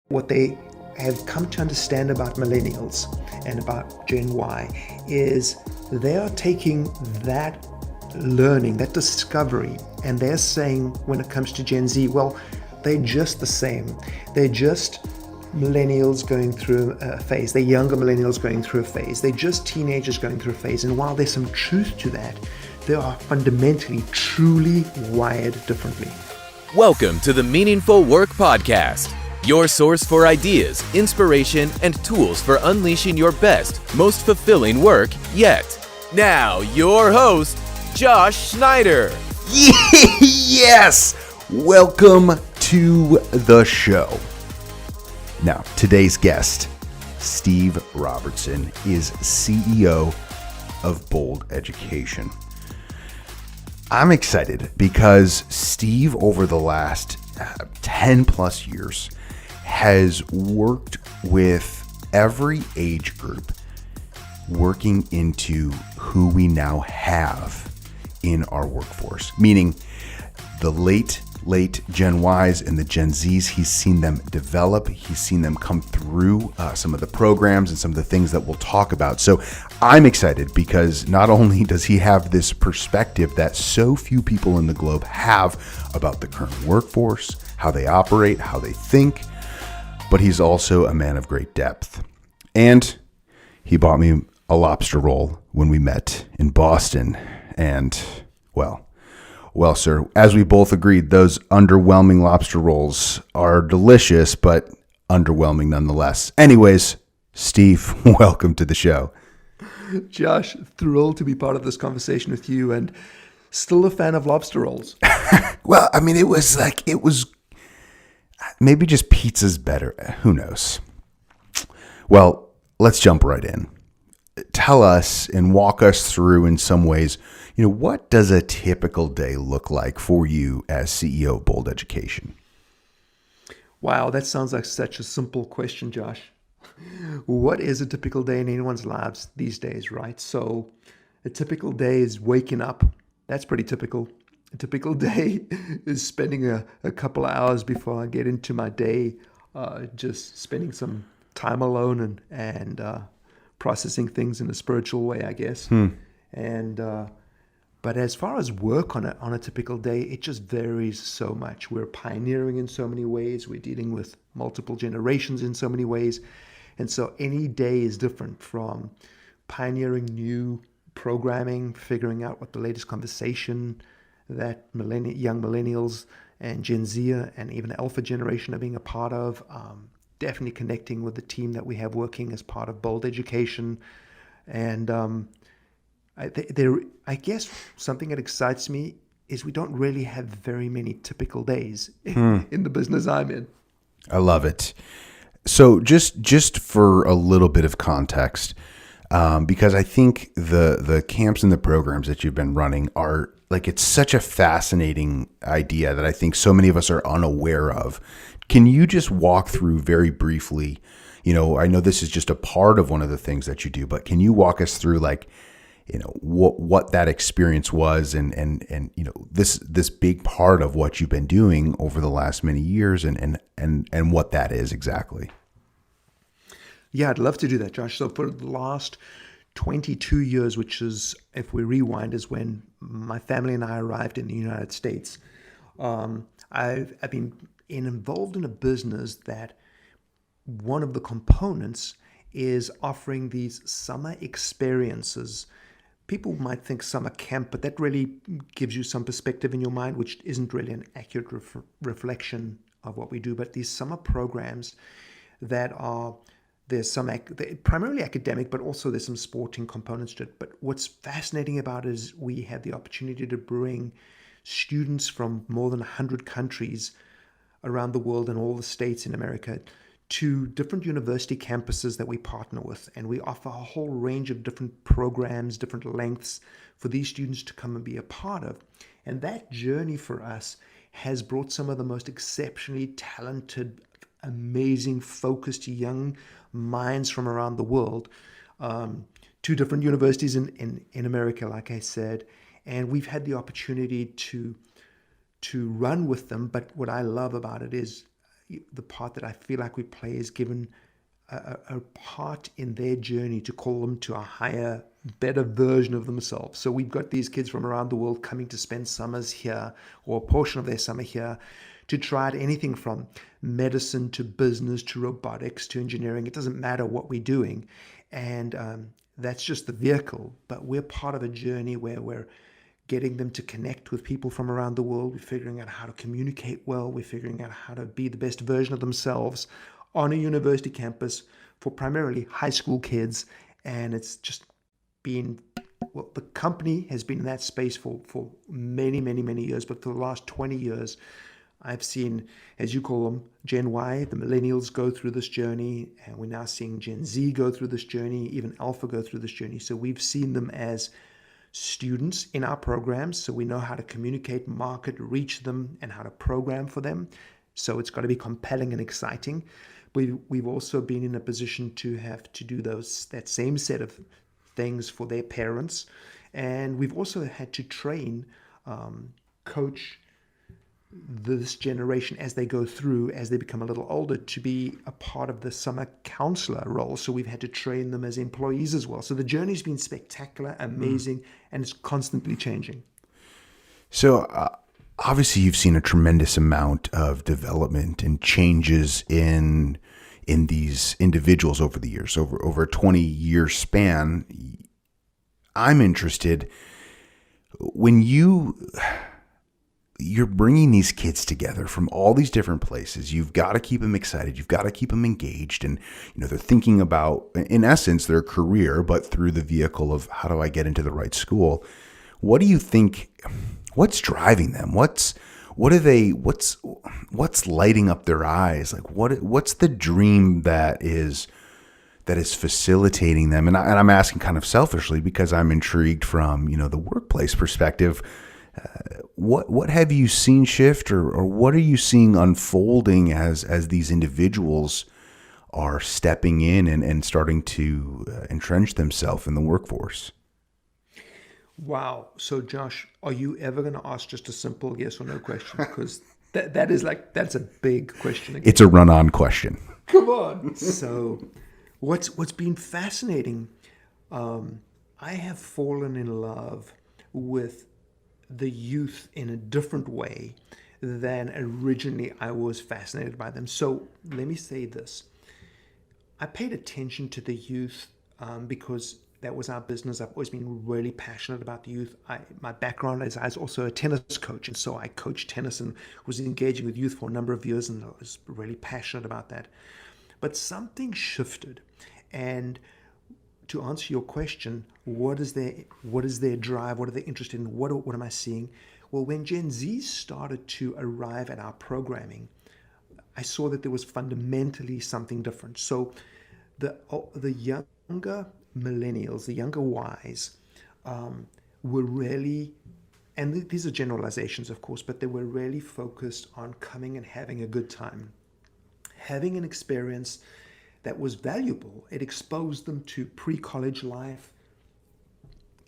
What they have come to understand about millennials and about Gen Y is they are taking that learning, that discovery, and they're saying when it comes to Gen Z, well, they're just the same. They're just millennials going through a phase. They're younger millennials going through a phase. They're just teenagers going through a phase. And while there's some truth to that, they are fundamentally, truly wired differently. Welcome to the Meaningful Work Podcast, your source for ideas, inspiration, and tools for unleashing your best, most fulfilling work yet. Now, your host, Josh Schneider. Yes! Welcome to the show. Now, today's guest, Steve Robertson, is CEO of Bold Education. I'm excited because Steve, over the last 10 plus years, has worked with every age group, working into who we now have in our workforce, meaning the late Gen Ys and the Gen Zs. He's seen them develop. He's seen them come through some of the programs and some of the things that we'll talk about. So I'm excited because not only does he have this perspective that so few people in the globe have about the current workforce, how they operate, how they think, but he's also a man of great depth. And he bought me a lobster roll when we met in Boston. And well, sir, as we both agreed, those underwhelming lobster rolls are delicious, but underwhelming nonetheless. Anyways, Steve, welcome to the show. Josh, thrilled to be part of this conversation with you, and still a fan of lobster rolls. Well, I mean, it was maybe just pizza's better. Who knows? Well, let's jump right in. Tell us and walk us through in some ways, what does a typical day look like for you as CEO of Bold Education? Wow, that sounds like such a simple question, Josh. What is a typical day in anyone's lives these days, right? So a typical day is waking up. That's pretty typical. A typical day is spending a couple of hours before I get into my day, just spending some time alone and processing things in a spiritual way, I guess. But as far as work on a typical day, it just varies so much. We're pioneering in so many ways. We're dealing with multiple generations in so many ways. And so any day is different, from pioneering new programming, figuring out what the latest conversation that young millennials and Gen Z and even Alpha generation are being a part of. Definitely connecting with the team that we have working as part of Bold Education. And I guess something that excites me is we don't really have very many typical days in the business I'm in. I love it. So just for a little bit of context, because I think the camps and the programs that you've been running are it's such a fascinating idea that I think so many of us are unaware of. Can you just walk through very briefly, I know this is just a part of one of the things that you do, but can you walk us through what that experience was and this big part of what you've been doing over the last many years and what that is exactly? Yeah, I'd love to do that, Josh. So for the last 22 years, which is, if we rewind, is when my family and I arrived in the United States, I've been involved in a business that one of the components is offering these summer experiences. People might think summer camp, but that really gives you some perspective in your mind, which isn't really an accurate reflection of what we do. But these summer programs that are, they're primarily academic, but also there's some sporting components to it. But what's fascinating about it is we have the opportunity to bring students from more than 100 countries around the world and all the states in America to different university campuses that we partner with. And we offer a whole range of different programs, different lengths for these students to come and be a part of. And that journey for us has brought some of the most exceptionally talented, amazing, focused young minds from around the world to different universities in America, like I said. And we've had the opportunity to run with them. But what I love about it is the part that I feel like we play is given a part in their journey to call them to a higher, better version of themselves. So we've got these kids from around the world coming to spend summers here, or a portion of their summer here, to try out anything from medicine to business to robotics to engineering. It doesn't matter what we're doing. And that's just the vehicle. But we're part of a journey where we're getting them to connect with people from around the world. We're figuring out how to communicate well. We're figuring out how to be the best version of themselves on a university campus for primarily high school kids. And it's just been, well, the company has been in that space for many, many, many years. But for the last 20 years, I've seen, as you call them, Gen Y, the millennials go through this journey. And we're now seeing Gen Z go through this journey, even Alpha go through this journey. So we've seen them as students in our programs. So we know how to communicate, market, reach them, and how to program for them. So it's got to be compelling and exciting. We've also been in a position to have to do that same set of things for their parents. And we've also had to train, coach this generation as they go through, as they become a little older, to be a part of the summer counselor role. So we've had to train them as employees as well. So the journey's been spectacular, amazing, and it's constantly changing. So obviously you've seen a tremendous amount of development and changes in these individuals over the years, over a 20-year span. I'm interested, when you're bringing these kids together from all these different places, you've got to keep them excited. You've got to keep them engaged. And, they're thinking about, in essence, their career, but through the vehicle of how do I get into the right school? What do you think, what's driving them? What's lighting up their eyes? Like what's the dream that is facilitating them? And I'm asking kind of selfishly because I'm intrigued from, the workplace perspective. What have you seen shift, or what are you seeing unfolding as these individuals are stepping in and starting to entrench themselves in the workforce? Wow. So Josh, are you ever going to ask just a simple yes or no question? Because that's a big question again. It's a run-on question. Come on. So what's been fascinating, I have fallen in love with the youth in a different way than originally I was fascinated by them. So let me say this. I paid attention to the youth because that was our business. I've always been really passionate about the youth. My background is I was also a tennis coach, and so I coached tennis and was engaging with youth for a number of years, and I was really passionate about that. But something shifted, and to answer your question, what is their drive? What are they interested in? What am I seeing? Well, when Gen Z started to arrive at our programming, I saw that there was fundamentally something different. So the younger millennials, the younger Ys, were really, and these are generalizations, of course, but they were really focused on coming and having a good time, having an experience that was valuable. It exposed them to pre-college life,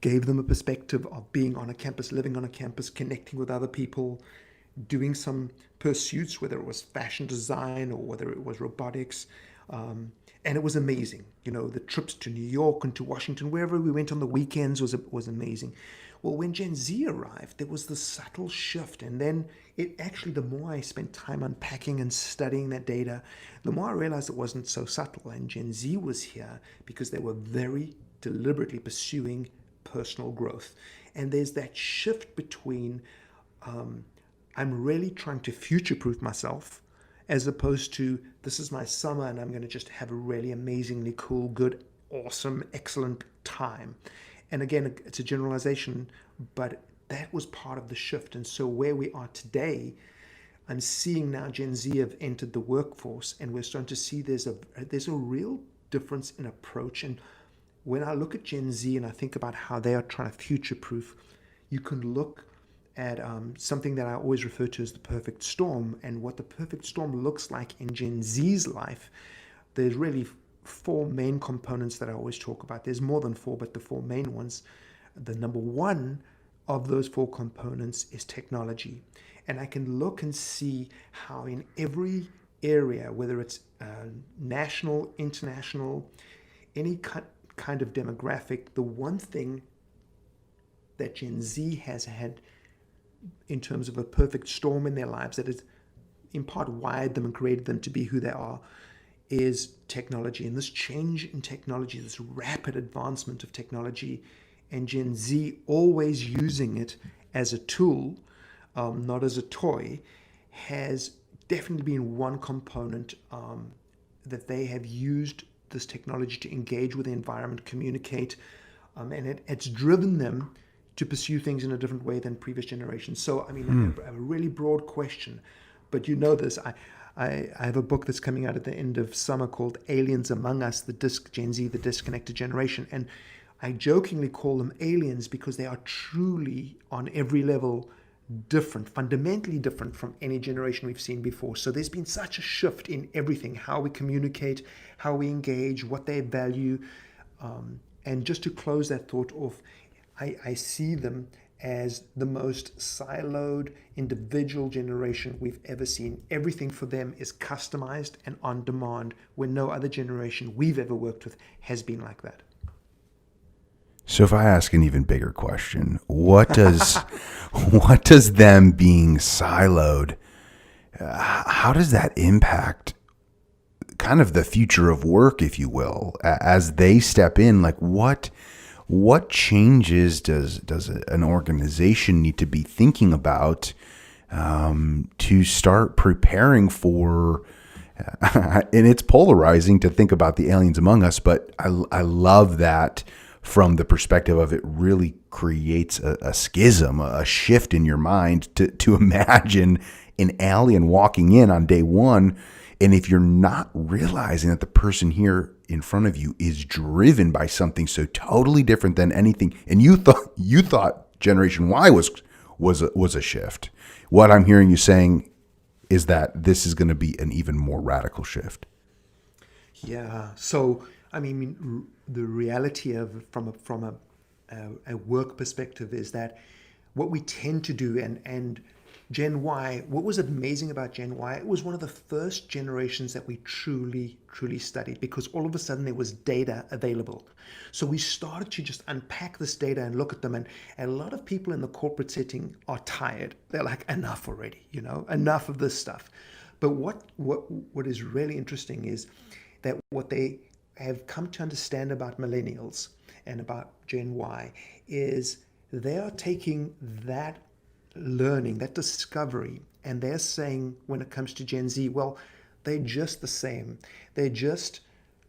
gave them a perspective of being on a campus, living on a campus, connecting with other people, doing some pursuits, whether it was fashion design or whether it was robotics. And it was amazing. The trips to New York and to Washington, wherever we went on the weekends was amazing. Well, when Gen Z arrived, there was this subtle shift. And then the more I spent time unpacking and studying that data, the more I realized it wasn't so subtle. And Gen Z was here because they were very deliberately pursuing personal growth. And there's that shift between I'm really trying to future-proof myself, as opposed to this is my summer and I'm going to just have a really amazingly cool, good, awesome, excellent time. And again, it's a generalization, but that was part of the shift. And so where we are today, I'm seeing now Gen Z have entered the workforce, and we're starting to see there's a real difference in approach. And when I look at Gen Z and I think about how they are trying to future-proof, you can look at something that I always refer to as the perfect storm. And what the perfect storm looks like in Gen Z's life, there's really four main components that I always talk about. There's more than four, but the four main ones. The number one of those four components is technology. And I can look and see how in every area, whether it's national, international, any kind of demographic, the one thing that Gen Z has had in terms of a perfect storm in their lives that has in part wired them and created them to be who they are is technology. And this change in technology, this rapid advancement of technology, and Gen Z always using it as a tool, not as a toy, has definitely been one component that they have used this technology to engage with the environment, communicate, and it's driven them to pursue things in a different way than previous generations. So, I mean, a really broad question, but you know this. I have a book that's coming out at the end of summer called Aliens Among Us, Gen Z, the Disconnected Generation. And I jokingly call them aliens because they are truly on every level different, fundamentally different from any generation we've seen before. So there's been such a shift in everything, how we communicate, how we engage, what they value. And just to close that thought off, I see them as the most siloed individual generation we've ever seen. Everything for them is customized and on demand, when no other generation we've ever worked with has been like that. So if I ask an even bigger question, what does them being siloed, how does that impact kind of the future of work, if you will, as they step in? Like what changes does an organization need to be thinking about to start preparing for? And it's polarizing to think about the aliens among us, but I love that from the perspective of it really creates a schism, a shift in your mind to imagine an alien walking in on day one. And if you're not realizing that the person here in front of you is driven by something so totally different than anything, and you thought Generation Y was a shift, what I'm hearing you saying is that this is going to be an even more radical shift. Yeah. So, I mean, the reality of from a work perspective is that what we tend to do, and Gen Y, what was amazing about Gen Y, it was one of the first generations that we truly studied, because all of a sudden there was data available. So we started to just unpack this data and look at them. And a lot of people in the corporate setting are tired. They're like, enough already, enough of this stuff. But what is really interesting is that what they have come to understand about millennials and about Gen Y is they are taking that learning, that discovery, and they're saying when it comes to Gen Z, well, they're just the same. They're just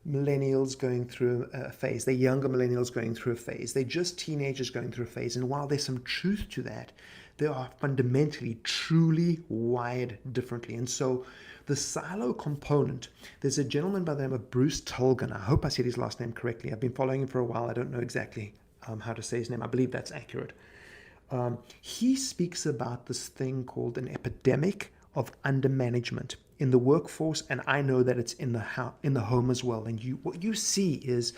millennials going through a phase. They're younger millennials going through a phase. They're just teenagers going through a phase. And while there's some truth to that, they are fundamentally, truly wired differently. And so the silo component, there's a gentleman by the name of Bruce Tulgan. I hope I said his last name correctly. I've been following him for a while. I don't know exactly how to say his name. I believe that's accurate. He speaks about this thing called an epidemic of undermanagement in the workforce, and I know that it's in the home as well. And what you see is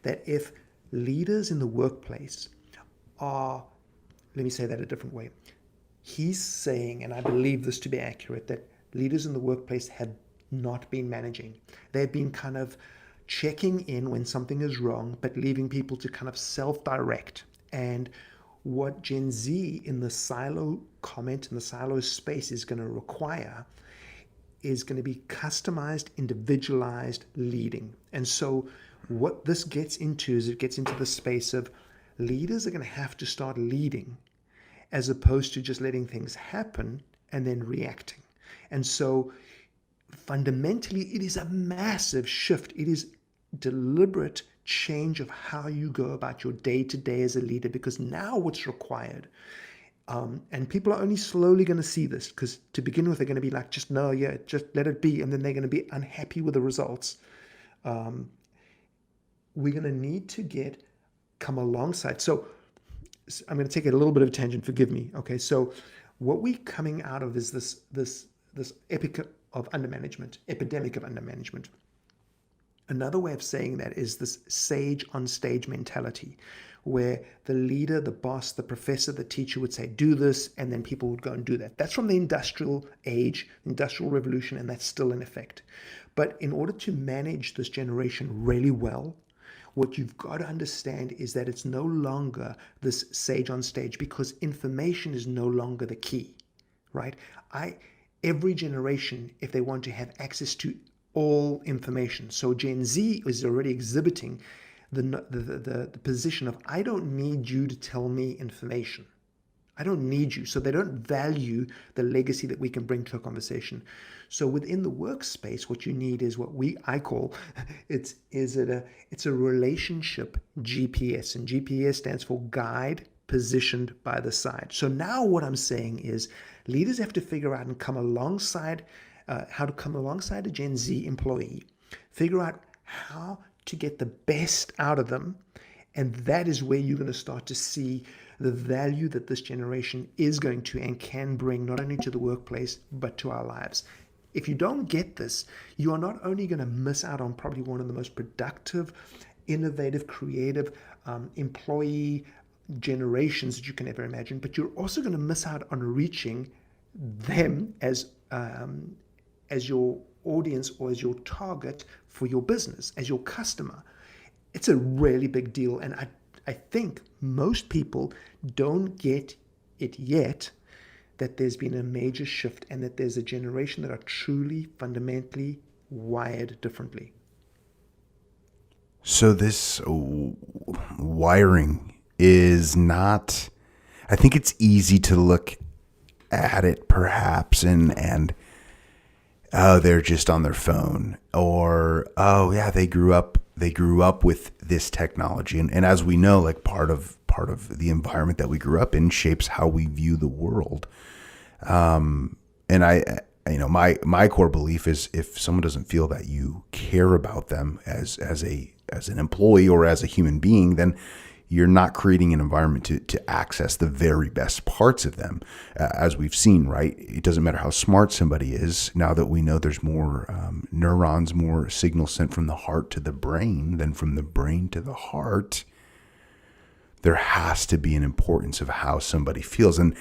that if leaders in the workplace are, let me say that a different way. He's saying, and I believe this to be accurate, that leaders in the workplace have not been managing. They've been kind of checking in when something is wrong, but leaving people to kind of self-direct. And what Gen Z in the silo comment, in the silo space, is going to require is going to be customized, individualized leading. And so what this gets into is it gets into the space of leaders are going to have to start leading as opposed to just letting things happen and then reacting. And so fundamentally, it is a massive shift. It is deliberate change of how you go about your day-to-day as a leader, because now what's required, and people are only slowly going to see this, because to begin with, they're going to be like, just let it be, and then they're going to be unhappy with the results. We're going to need to come alongside. So I'm going to take a little bit of a tangent, forgive me. Okay, so what we're coming out of is this epidemic of undermanagement. Another way of saying that is this sage on stage mentality, where the leader, the boss, the professor, the teacher would say, do this, and then people would go and do that. That's from the industrial age, industrial revolution, and that's still in effect. But in order to manage this generation really well, what you've got to understand is that it's no longer this sage on stage, because information is no longer the key, right? Every generation, if they want to have access to all information. So Gen Z is already exhibiting the position of, I don't need you to tell me information. I don't need you. So they don't value the legacy that we can bring to a conversation. So within the workspace, what you need is what I call it's a relationship GPS, and GPS stands for guide positioned by the side. So now what I'm saying is leaders have to figure out and come alongside how to come alongside a Gen Z employee, figure out how to get the best out of them. And that is where you're going to start to see the value that this generation is going to and can bring, not only to the workplace, but to our lives. If you don't get this, you are not only going to miss out on probably one of the most productive, innovative, creative employee generations that you can ever imagine, but you're also going to miss out on reaching them as your audience or as your target for your business, as your customer. It's a really big deal. And I think most people don't get it yet, that there's been a major shift and that there's a generation that are truly fundamentally wired differently. So this wiring is not, I think it's easy to look at it perhaps and oh, they're just on their phone, or oh yeah, they grew up with this technology, and as we know, like part of the environment that we grew up in shapes how we view the world. And my core belief is, if someone doesn't feel that you care about them as an employee or as a human being, then you're not creating an environment to access the very best parts of them. As we've seen, right? It doesn't matter how smart somebody is. Now that we know there's more neurons, more signals sent from the heart to the brain than from the brain to the heart, there has to be an importance of how somebody feels. And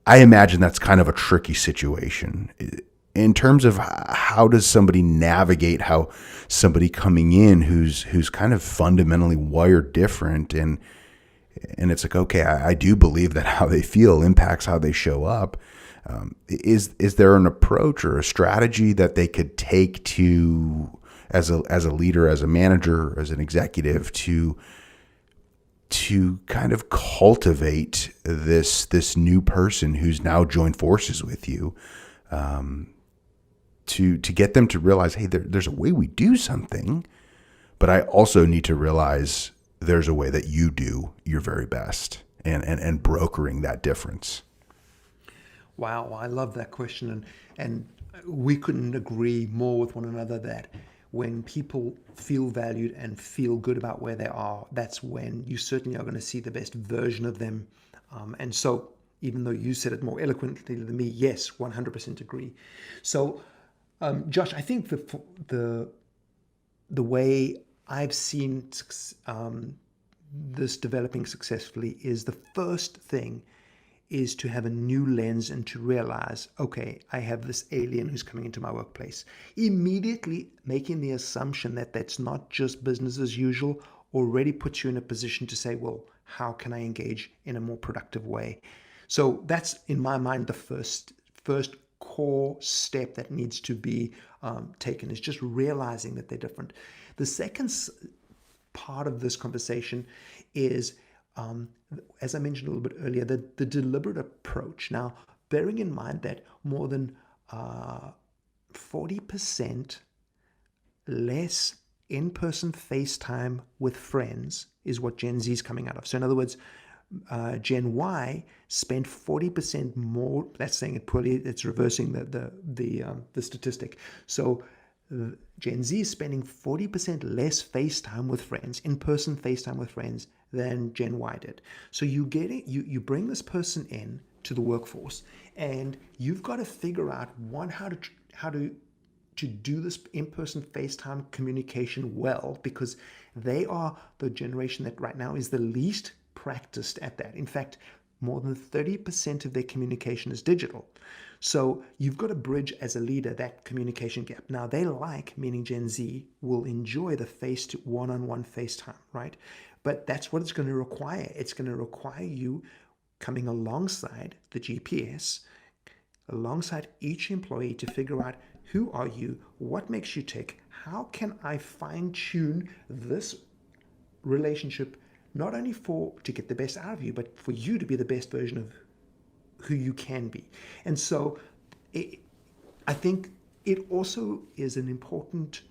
I imagine that's kind of a tricky situation in terms of how does somebody navigate how somebody coming in who's kind of fundamentally wired different, and it's like, okay, I do believe that how they feel impacts how they show up. Is there an approach or a strategy that they could take to, as a leader, as a manager, as an executive, to kind of cultivate this new person who's now joined forces with you, to get them to realize, hey, there's a way we do something, but I also need to realize there's a way that you do your very best, and brokering that difference. Wow, I love that question, and we couldn't agree more with one another that when people feel valued and feel good about where they are, that's when you certainly are going to see the best version of them. And so, even though you said it more eloquently than me, yes, 100% agree. So, Josh, I think the way I've seen this developing successfully is, the first thing is to have a new lens and to realize, okay, I have this alien who's coming into my workplace. Immediately making the assumption that that's not just business as usual already puts you in a position to say, well, how can I engage in a more productive way? So that's, in my mind, the first core step that needs to be taken, is just realizing that they're different. The second part of this conversation is, as I mentioned a little bit earlier, the deliberate approach. Now, bearing in mind that more than 40% less in-person FaceTime with friends is what Gen Z is coming out of. So in other words, Gen Y spent 40% more. That's saying it poorly. It's reversing the statistic. So Gen Z is spending 40% less FaceTime with friends, in-person FaceTime with friends, than Gen Y did. So you bring this person in to the workforce, and you've got to figure out, one, how to to do this in-person FaceTime communication well, because they are the generation that right now is the least practiced at that. In fact, more than 30% of their communication is digital. So you've got to bridge as a leader that communication gap. Now they meaning Gen Z, will enjoy the one-on-one FaceTime, right? But that's what it's going to require. It's going to require you coming alongside the GPS, alongside each employee to figure out who are you, what makes you tick, how can I fine tune this relationship, not only to get the best out of you, but for you to be the best version of who you can be. And so I think it also is an important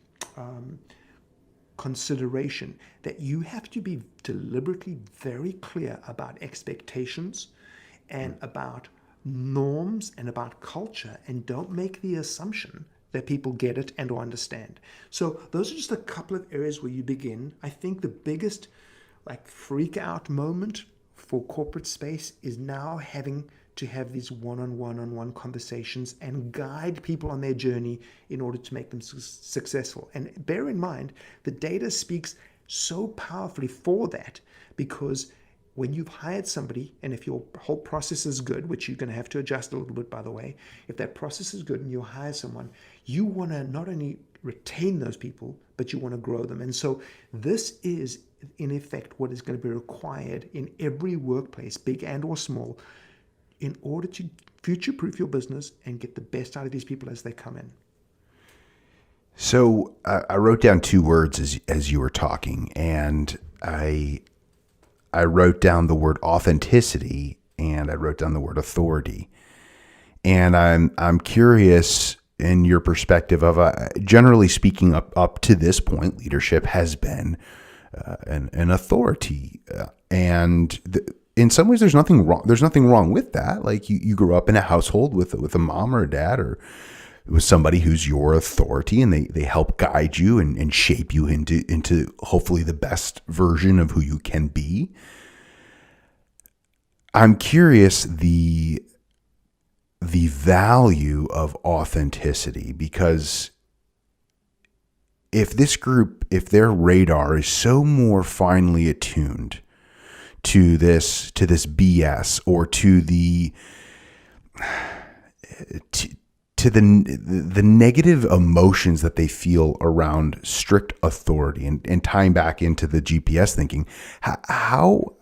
consideration that you have to be deliberately very clear about expectations and about norms and about culture, and don't make the assumption that people get it and or understand. So those are just a couple of areas where you begin. I think the biggest freak out moment for corporate space is now having to have these one-on-one conversations and guide people on their journey in order to make them successful. And bear in mind, the data speaks so powerfully for that, because when you've hired somebody, and if your whole process is good, which you're going to have to adjust a little bit, by the way, if that process is good and you hire someone, you want to not only retain those people, but you want to grow them. And so this is, in effect, what is going to be required in every workplace, big and or small, in order to future-proof your business and get the best out of these people as they come in. So I wrote down two words as you were talking, and I wrote down the word authenticity and I wrote down the word authority. And I'm curious in your perspective of, generally speaking, up to this point, leadership has been an authority, and in some ways, there's nothing wrong. There's nothing wrong with that. Like you grew up in a household with a mom or a dad, or with somebody who's your authority, and they help guide you and shape you into hopefully the best version of who you can be. I'm curious the value of authenticity, because if this group, if their radar is so more finely attuned to this BS, or to the negative emotions that they feel around strict authority, and tying back into the GPS thinking, how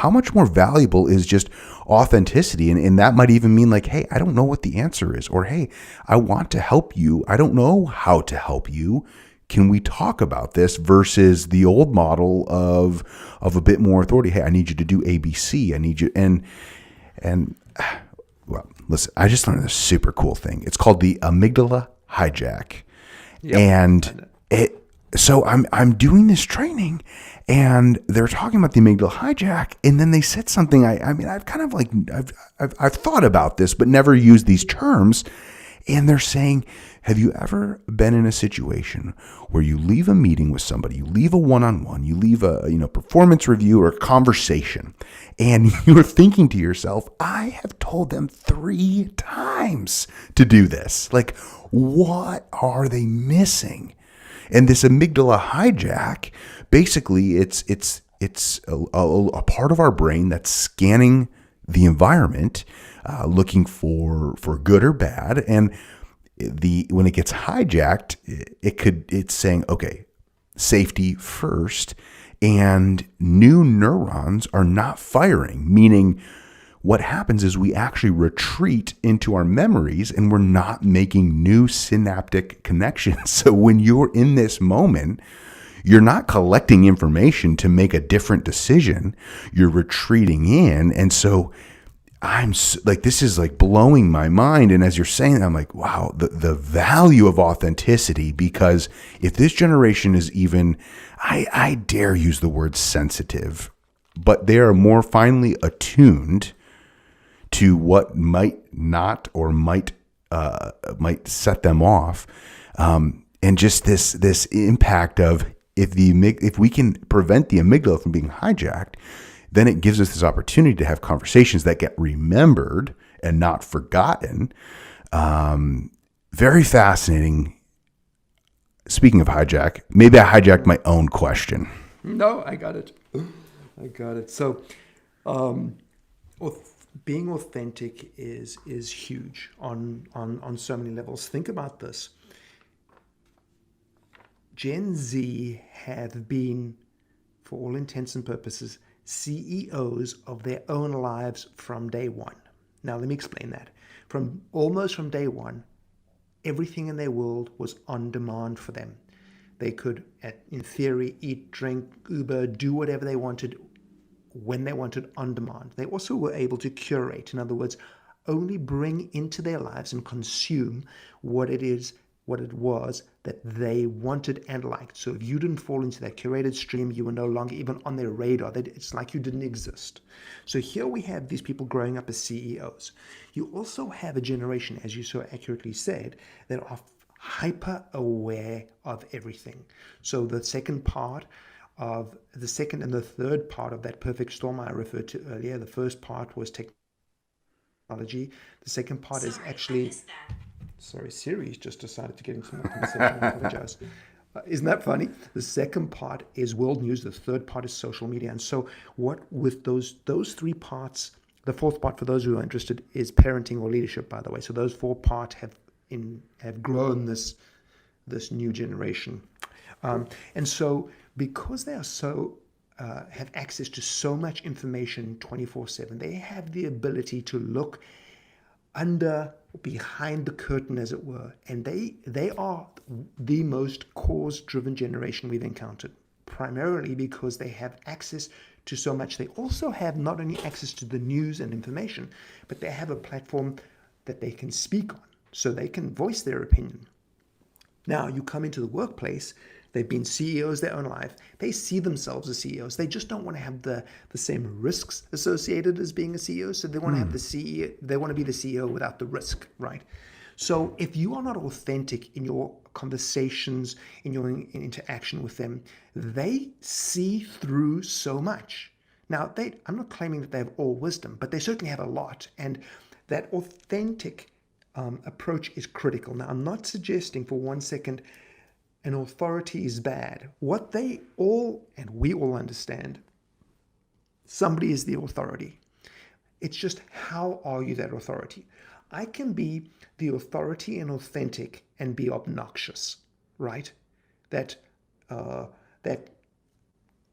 much more valuable is just authenticity? And that might even mean like, hey, I don't know what the answer is, or hey, I want to help you, I don't know how to help you. Can we talk about this? Versus the old model of a bit more authority. Hey, I need you to do ABC. I need you. And well, listen, I just learned this super cool thing. It's called the amygdala hijack. Yep. And so I'm doing this training, and they're talking about the amygdala hijack. And then they said something. I mean, I've kind of like, I've thought about this, but never used these terms. And they're saying, have you ever been in a situation where you leave a meeting with somebody, you leave a one-on-one, you leave a performance review or a conversation, and you're thinking to yourself, I have told them 3 times to do this. Like, what are they missing? And this amygdala hijack, basically, it's a part of our brain that's scanning the environment, looking for good or bad. And when it gets hijacked, it's saying, okay, safety first, and new neurons are not firing, meaning what happens is we actually retreat into our memories and we're not making new synaptic connections. So when you're in this moment, you're not collecting information to make a different decision. You're retreating in. And so I'm like, this is like blowing my mind. And as you're saying that, I'm like, wow, the value of authenticity, because if this generation is even, I dare use the word sensitive, but they are more finely attuned to what might not or might set them off. And just this impact of, if we can prevent the amygdala from being hijacked, then it gives us this opportunity to have conversations that get remembered and not forgotten, Very fascinating. Speaking of hijack, maybe I hijacked my own question. No, I got it. So, being authentic is huge on so many levels. Think about this. Gen Z have been, for all intents and purposes, CEOs of their own lives from day one. Now, let me explain that. Almost from day one, everything in their world was on demand for them. They could, in theory, eat, drink, Uber, do whatever they wanted, when they wanted, on demand. They also were able to curate. In other words, only bring into their lives and consume what it was that they wanted and liked. So if you didn't fall into that curated stream, you were no longer even on their radar. It's like you didn't exist. So here we have these people growing up as CEOs. You also have a generation, as you so accurately said, that are hyper aware of everything. So the second and the third part of that perfect storm I referred to earlier, the first part was technology. The second part is actually... Sorry, Siri's just decided to get into my conversation. I apologize. Isn't that funny? The second part is world news. The third part is social media. And so what with those three parts, the fourth part, for those who are interested, is parenting or leadership, by the way. So those four parts have grown this new generation. And so because they are so have access to so much information 24/7, they have the ability to look behind the curtain, as it were, and they are the most cause-driven generation we've encountered, primarily because they have access to so much. They also have not only access to the news and information, but they have a platform that they can speak on, so they can voice their opinion. Now, you come into the workplace, they've been CEOs their own life. They see themselves as CEOs. They just don't want to have the same risks associated as being a CEO. So they want to have the CEO. They want to be the CEO without the risk, right? So if you are not authentic in your conversations, in your interaction with them, they see through so much. Now, I'm not claiming that they have all wisdom, but they certainly have a lot. And that authentic approach is critical. Now, I'm not suggesting for 1 second an authority is bad. What they all, and we all understand, somebody is the authority. It's just, how are you that authority? I can be the authority and authentic and be obnoxious, right? That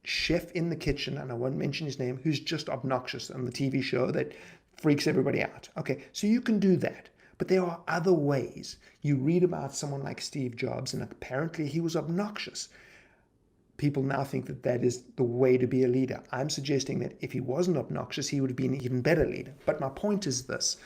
chef in the kitchen, and I won't mention his name, who's just obnoxious on the TV show that freaks everybody out. Okay, so you can do that. But there are other ways. You read about someone like Steve Jobs, and apparently he was obnoxious. People now think that is the way to be a leader. I'm suggesting that if he wasn't obnoxious, he would have been an even better leader. But my point is this.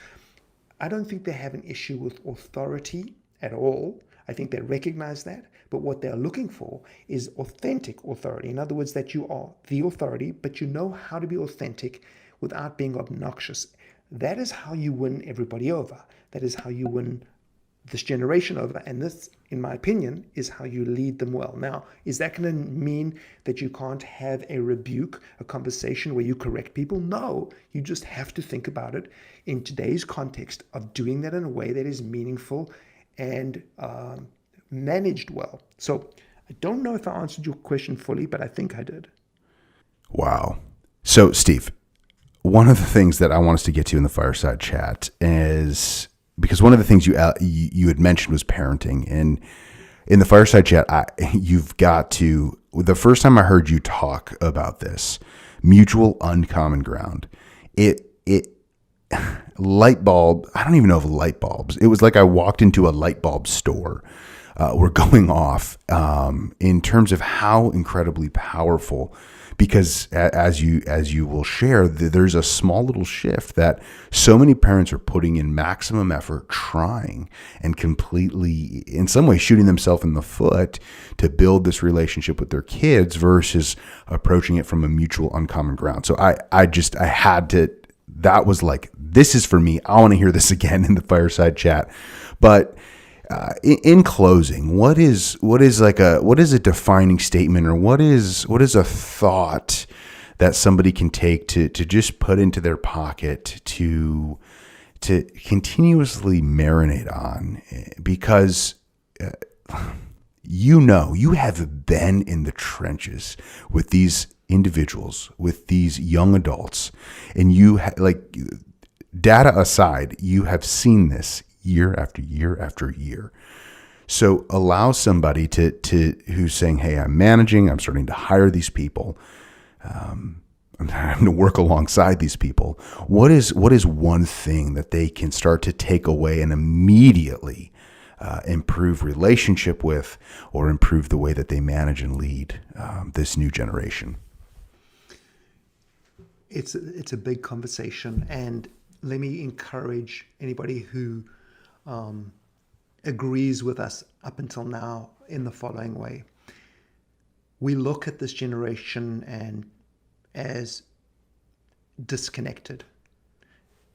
I don't think they have an issue with authority at all. I think they recognize that. But what they're looking for is authentic authority. In other words, that you are the authority, but you know how to be authentic without being obnoxious. That is how you win everybody over. That is how you win this generation over. And this, in my opinion, is how you lead them well. Now, is that going to mean that you can't have a rebuke, a conversation where you correct people? No, you just have to think about it in today's context of doing that in a way that is meaningful and managed well. So I don't know if I answered your question fully, but I think I did. Wow. So, Steve, one of the things that I want us to get to in the fireside chat is, because one of the things you had mentioned was parenting, and in the fireside chat, you've got to, the first time I heard you talk about this, mutual uncommon ground, it light bulb, I don't even know if light bulbs, it was like I walked into a light bulb store, were going off in terms of how incredibly powerful. Because as you will share, there's a small little shift that so many parents are putting in maximum effort, trying and completely, in some way, shooting themselves in the foot to build this relationship with their kids versus approaching it from a mutual uncommon ground. So I had to, that was like, this is for me. I want to hear this again in the fireside chat. But in closing, what is a defining statement, or what is a thought that somebody can take to just put into their pocket to continuously marinate on, because you have been in the trenches with these individuals, with these young adults, and data aside, you have seen this year after year after year. So allow somebody who's saying, hey, I'm managing, I'm starting to hire these people, I'm having to work alongside these people. What is one thing that they can start to take away and immediately improve relationship with, or improve the way that they manage and lead this new generation? It's a big conversation, and let me encourage anybody who agrees with us up until now in the following way. We look at this generation as disconnected,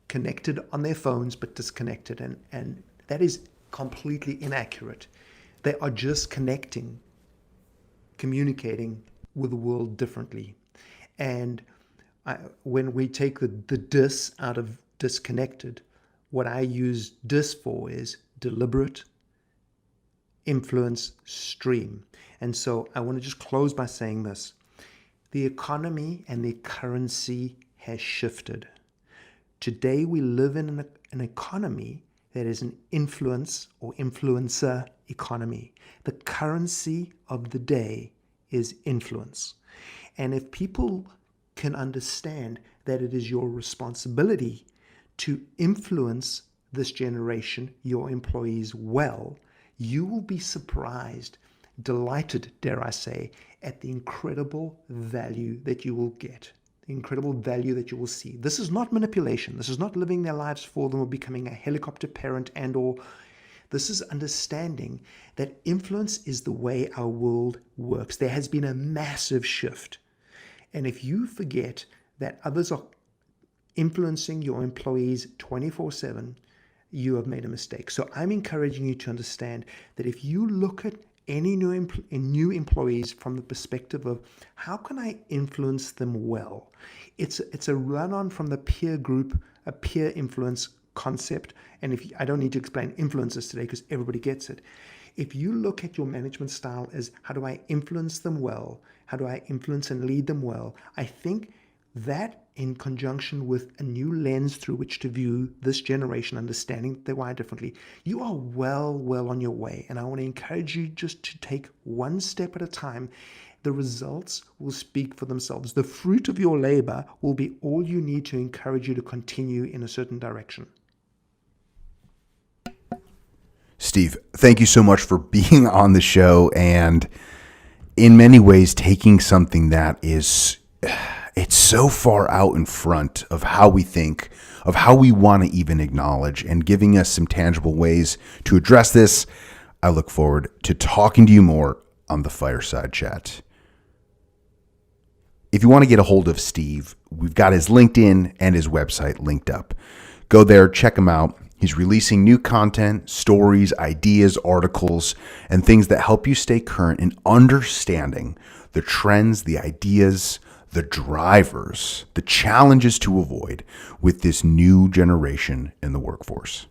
connected on their phones, but disconnected. And that is completely inaccurate. They are just communicating with the world differently. And when we take the dis out of disconnected, what I use dis for is deliberate, influence, stream. And so I want to just close by saying this. The economy and the currency has shifted. Today we live in an economy that is an influence or influencer economy. The currency of the day is influence. And if people can understand that it is your responsibility to influence this generation, your employees, well, you will be surprised, delighted, dare I say, at the incredible value that you will get, the incredible value that you will see. This is not manipulation. This is not living their lives for them or becoming a helicopter parent or this is understanding that influence is the way our world works. There has been a massive shift. And if you forget that others are influencing your employees 24/7, you have made a mistake. So I'm encouraging you to understand that if you look at any new employees from the perspective of how can I influence them well, it's a run-on from the peer group, a peer influence concept. And I don't need to explain influences today because everybody gets it. If you look at your management style as how do I influence them well, how do I influence and lead them well, I think that in conjunction with a new lens through which to view this generation, understanding that they wire differently, you are well on your way. And I want to encourage you just to take one step at a time. The results will speak for themselves. The fruit of your labor will be all you need to encourage you to continue in a certain direction. Steve, thank you so much for being on the show and in many ways taking something that is, it's so far out in front of how we think, of how we want to even acknowledge, and giving us some tangible ways to address this. I look forward to talking to you more on the Fireside Chat. If you want to get a hold of Steve, we've got his LinkedIn and his website linked up. Go there, check him out. He's releasing new content, stories, ideas, articles, and things that help you stay current in understanding the trends, the ideas, the drivers, the challenges to avoid with this new generation in the workforce.